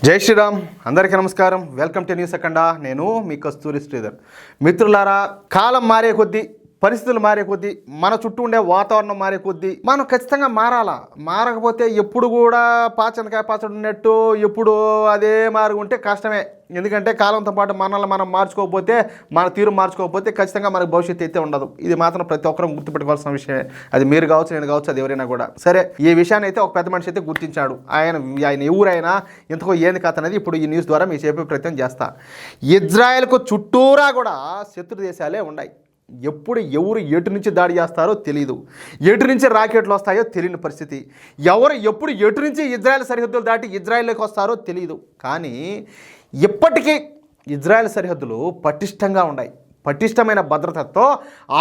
జై శ్రీరామ్. అందరికీ నమస్కారం. వెల్కమ్ టు న్యూస్ అఖండ. నేను మీ కస్తూరి శ్రీధర్. మిత్రులారా, కాలం మారే కొద్దీ, పరిస్థితులు మారే కొద్దీ, మన చుట్టూ ఉండే వాతావరణం మారే కొద్దీ మనం ఖచ్చితంగా మారాలా. మారకపోతే ఎప్పుడు కూడా పాచనకాయ పాచడు ఉన్నట్టు ఎప్పుడు అదే మారి ఉంటే కష్టమే. ఎందుకంటే కాలంతో పాటు మనల్ని మనం మార్చుకోకపోతే, మన తీరు మార్చుకోకపోతే ఖచ్చితంగా మనకు భవిష్యత్తు అయితే ఉండదు. ఇది మాత్రం ప్రతి ఒక్కరూ గుర్తుపెట్టుకోవాల్సిన విషయమే. అది మీరు కావచ్చు, నేను కావచ్చు, అది ఎవరైనా కూడా సరే. ఈ విషయాన్ని అయితే ఒక పెద్ద మనిషి అయితే గుర్తించాడు. ఆయన ఎవరైనా ఇంతకో ఏంది కథ అనేది ఇప్పుడు ఈ న్యూస్ ద్వారా మీకు చెప్పే ప్రయత్నం చేస్తా. ఇజ్రాయెల్కు చుట్టూరా కూడా శత్రు దేశాలే ఉన్నాయి. ఎప్పుడు ఎవరు ఎటు నుంచి దాడి చేస్తారో తెలియదు, ఎటు నుంచి రాకెట్లు వస్తాయో తెలియని పరిస్థితి. ఎవరు ఎప్పుడు ఎటు నుంచి ఇజ్రాయెల్ సరిహద్దులు దాటి ఇజ్రాయెల్లోకి వస్తారో తెలియదు. కానీ ఇప్పటికీ ఇజ్రాయెల్ సరిహద్దులు పటిష్టంగా ఉన్నాయి. పటిష్టమైన భద్రతతో,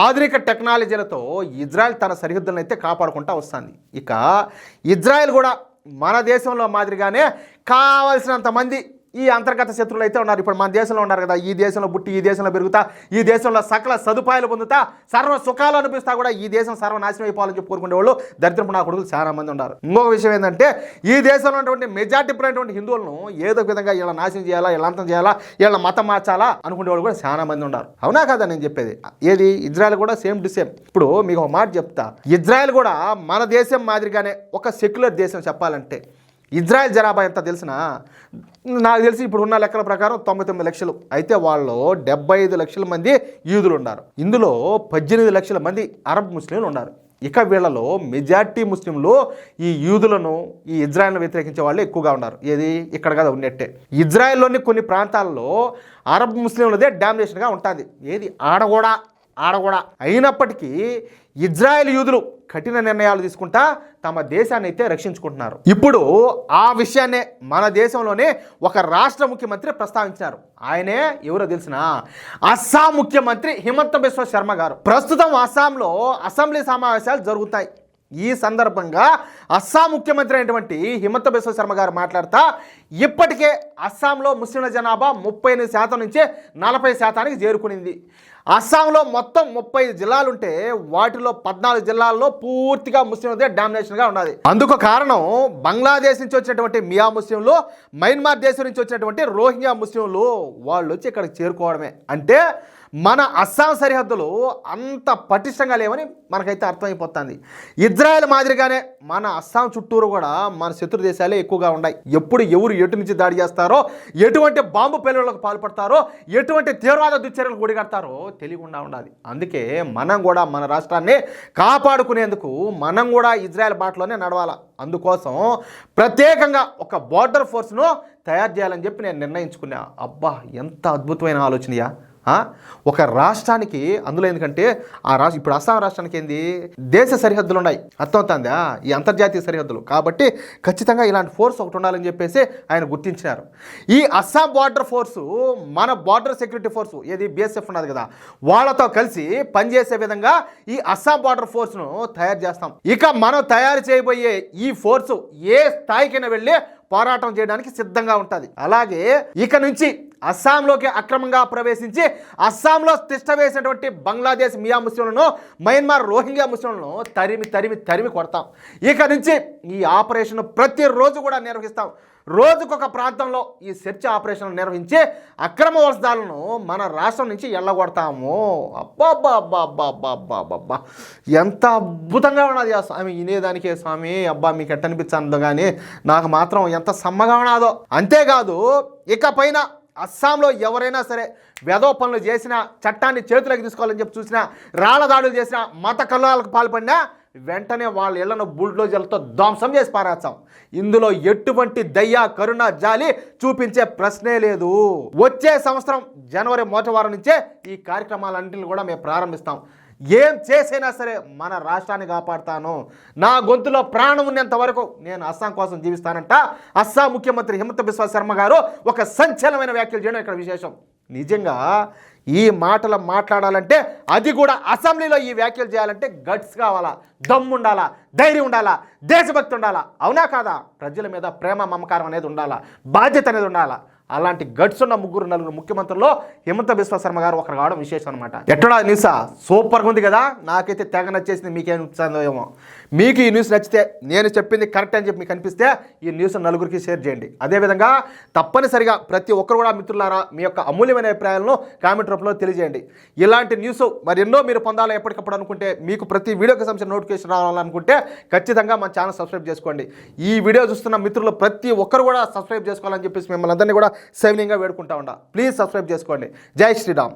ఆధునిక టెక్నాలజీలతో ఇజ్రాయెల్ తన సరిహద్దులను అయితే కాపాడుకుంటూ వస్తుంది. ఇక ఇజ్రాయెల్ కూడా మన దేశంలో మాదిరిగానే కావలసినంత మంది ఈ అంతర్గత శత్రువులు అయితే ఉన్నారు. ఇప్పుడు మన దేశంలో ఉన్నారు కదా, ఈ దేశంలో పుట్టి ఈ దేశంలో పెరుగుతా, ఈ దేశంలో సకల సదుపాయాలు పొందుతా, సర్వ సుఖాలు అనిపిస్తా కూడా ఈ దేశం సర్వనాశనం అయిపోవాలని చెప్పి కోరుకునే వాళ్ళు దరిద్రపు నా కొడుకులు చాలా మంది ఉన్నారు. ఇంకొక విషయం ఏంటంటే, ఈ దేశంలో ఉన్నటువంటి మెజార్టీ అయినటువంటి హిందువులను ఏదో విధంగా ఇలా నాశనం చేయాలా, ఇలా అంతం చేయాలా, ఇలా మతం మార్చాలా అనుకునే వాళ్ళు కూడా చాలా మంది ఉన్నారు. అవునా కదా నేను చెప్పేది? ఏది ఇజ్రాయెల్ కూడా సేమ్ టు సేమ్. ఇప్పుడు మీకు ఒక మాట చెప్తా. ఇజ్రాయెల్ కూడా మన దేశం మాదిరిగానే ఒక సెక్యులర్ దేశం. చెప్పాలంటే ఇజ్రాయెల్ జనాభా ఎంత తెలిసినా, నాకు తెలిసి ఇప్పుడు ఉన్న లెక్కల ప్రకారం 99 లక్షలు. అయితే వాళ్ళు 75 లక్షల మంది యూదులు ఉన్నారు. ఇందులో 18 లక్షల మంది అరబ్ ముస్లింలు ఉన్నారు. ఇక వీళ్ళలో మెజార్టీ ముస్లింలు ఈ యూదులను, ఈ ఇజ్రాయెల్ను వ్యతిరేకించే వాళ్ళు ఎక్కువగా ఉన్నారు. ఏది ఇక్కడ కదా ఉన్నట్టే. ఇజ్రాయెల్లోని కొన్ని ప్రాంతాల్లో అరబ్ ముస్లింలదే డామినేషన్గా ఉంటుంది. ఏది ఆడగూడా అయినప్పటికీ ఇజ్రాయెల్ యూదులు కఠిన నిర్ణయాలు తీసుకుంటా తమ దేశాన్ని అయితే రక్షించుకుంటున్నారు. ఇప్పుడు ఆ విషయాన్నే మన దేశంలోనే ఒక రాష్ట్ర ముఖ్యమంత్రి ప్రస్తావించారు. ఆయనే ఎవరో తెలిసిన అస్సాం ముఖ్యమంత్రి హిమంత బిశ్వ శర్మ గారు. ప్రస్తుతం అస్సాంలో అసెంబ్లీ సమావేశాలు జరుగుతాయి. ఈ సందర్భంగా అస్సాం ముఖ్యమంత్రి అయినటువంటి హిమంత బిశ్వ శర్మ గారు మాట్లాడుతా, ఇప్పటికే అస్సాంలో ముస్లింల జనాభా 38% నుంచి 40% చేరుకునింది. అస్సాంలో మొత్తం 30 జిల్లాలుంటే వాటిలో 14 జిల్లాల్లో పూర్తిగా ముస్లింలదే డామినేషన్గా ఉన్నది. అందుకు కారణం బంగ్లాదేశ్ నుంచి వచ్చినటువంటి మియా ముస్లింలు, మయన్మార్ దేశం నుంచి వచ్చినటువంటి రోహింగ్యా ముస్లింలు వాళ్ళు వచ్చి ఇక్కడికి చేరుకోవడమే. అంటే మన అస్సాం సరిహద్దులు అంత పటిష్టంగా లేవని మనకైతే అర్థమైపోతుంది. ఇజ్రాయెల్ మాదిరిగానే మన అస్సాం చుట్టూరు కూడా మన శత్రు దేశాలే ఎక్కువగా ఉన్నాయి. ఎప్పుడు ఎవరు ఎటు నుంచి దాడి చేస్తారో, ఎటువంటి బాంబు పేలుళ్లకు పాల్పడతారో, ఎటువంటి తీవ్రవాద దుశ్చర్యలకు ఒడిగడతారో తెలియకుండా ఉండాలి. అందుకే మనం కూడా మన రాష్ట్రాన్ని కాపాడుకునేందుకు మనం కూడా ఇజ్రాయెల్ బాటలోనే నడవాలి. అందుకోసం ప్రత్యేకంగా ఒక బార్డర్ ఫోర్స్ను తయారు చేయాలని చెప్పి నేను నిర్ణయించుకున్నా. అబ్బా, ఎంత అద్భుతమైన ఆలోచనయా! ఒక రాష్ట్రానికి, అందులో ఎందుకంటే ఇప్పుడు అస్సాం రాష్ట్రానికి ఏంది, దేశ సరిహద్దులు ఉన్నాయి, అర్థమవుతుందా, ఈ అంతర్జాతీయ సరిహద్దులు. కాబట్టి ఖచ్చితంగా ఇలాంటి ఫోర్స్ ఒకటి ఉండాలని చెప్పేసి ఆయన గుర్తించినారు. ఈ అస్సాం బార్డర్ ఫోర్సు మన బార్డర్ సెక్యూరిటీ ఫోర్సు ఏది బిఎస్ఎఫ్ ఉన్నది కదా, వాళ్ళతో కలిసి పనిచేసే విధంగా ఈ అస్సాం బార్డర్ ఫోర్స్ను తయారు చేస్తాం. ఇక మనం తయారు చేయబోయే ఈ ఫోర్సు ఏ స్థాయికైనా వెళ్ళి పోరాటం చేయడానికి సిద్ధంగా ఉంటుంది. అలాగే ఇక నుంచి అస్సాంలోకి అక్రమంగా ప్రవేశించి అస్సాంలో తిష్ట వేసినటువంటి బంగ్లాదేశ్ మియా ముస్లింలను, మయన్మార్ రోహింగ్యా ముస్లింలను తరిమి కొడతాం. ఇక నుంచి ఈ ఆపరేషన్ ప్రతిరోజు కూడా నిర్వహిస్తాం. రోజుకొక ప్రాంతంలో ఈ సెర్చ్ ఆపరేషన్ నిర్వహించి అక్రమ వలసదారులను మన రాష్ట్రం నుంచి ఎల్లగొడతాము. అబ్బా, ఎంత అద్భుతంగా ఉన్నది ఆ స్వామి వినేదానికే. స్వామి అబ్బా, మీకు ఎట్టనిపించదు కానీ నాకు మాత్రం ఎంత సమ్మగా ఉన్నదో. అంతేకాదు, ఇక పైన అస్సాంలో ఎవరైనా సరే వెధవ పనులు చేసినా, చట్టాన్ని చేతులకు తీసుకోవాలని చెప్పి చూసినా, రాళ్ల దాడులు చేసినా, మత కలహాలకు పాల్పడినా వెంటనే వాళ్ళ ఇళ్లను బుల్డోజర్లతో ధ్వంసం చేసి పారేస్తాం. ఇందులో ఎటువంటి దయ్యా, కరుణ, జాలి చూపించే ప్రశ్నే లేదు. వచ్చే సంవత్సరం జనవరి 1వ వారం నుంచే ఈ కార్యక్రమాలన్నింటినీ కూడా మేము ప్రారంభిస్తాం. ఏం చేసైనా సరే మన రాష్ట్రాన్ని కాపాడుతాను, నా గొంతులో ప్రాణం ఉన్నంత వరకు నేను అస్సాం కోసం జీవిస్తానంట అస్సాం ముఖ్యమంత్రి హిమంత బిశ్వ శర్మ గారు ఒక సంచలనమైన వ్యాఖ్యలు చేయడం ఇక్కడ విశేషం. నిజంగా ఈ మాటలు మాట్లాడాలంటే, అది కూడా అసెంబ్లీలో ఈ వ్యాఖ్యలు చేయాలంటే గట్స్ కావాలా, దమ్ము ఉండాలా, ధైర్యం ఉండాలా, దేశభక్తి ఉండాలా. అవునా కాదా? ప్రజల మీద ప్రేమ, మమకారం అనేది ఉండాలా, బాధ్యత అనేది ఉండాలా. అలాంటి గట్స్ ఉన్న నలుగురు ముఖ్యమంత్రుల్లో హిమంత బిశ్వ శర్మ గారు ఒకరు కావడం విశేషం అనమాట. ఎట్టడా న్యూస్ సూపర్గా ఉంది కదా, నాకైతే తెగ నచ్చేసింది. మీకేం నచ్చిందో ఏమో. మీకు ఈ న్యూస్ నచ్చితే, నేను చెప్పింది కరెక్ట్ అని చెప్పి మీకు అనిపిస్తే ఈ న్యూస్ నలుగురికి షేర్ చేయండి. అదేవిధంగా తప్పనిసరిగా ప్రతి ఒక్కరు కూడా మిత్రులారా మీ యొక్క అమూల్యమైన అభిప్రాయాలను కామెంట్ రూపంలో తెలియజేయండి. ఇలాంటి న్యూస్ మరెన్నో మీరు పొందాలి ఎప్పటికప్పుడు అనుకుంటే, మీకు ప్రతి వీడియోకి సంబంధించిన నోటిఫికేషన్ రావాలనుకుంటే ఖచ్చితంగా మన ఛానల్ సబ్స్క్రైబ్ చేసుకోండి. ఈ వీడియో చూస్తున్న మిత్రులు ప్రతి ఒక్కరు కూడా సబ్స్క్రైబ్ చేసుకోవాలని చెప్పేసి మిమ్మల్ని అందరినీ కూడా సవినీయంగా వేడుకుంటా ఉండా. ప్లీజ్ సబ్స్క్రైబ్ చేసుకోండి. జై శ్రీరామ్.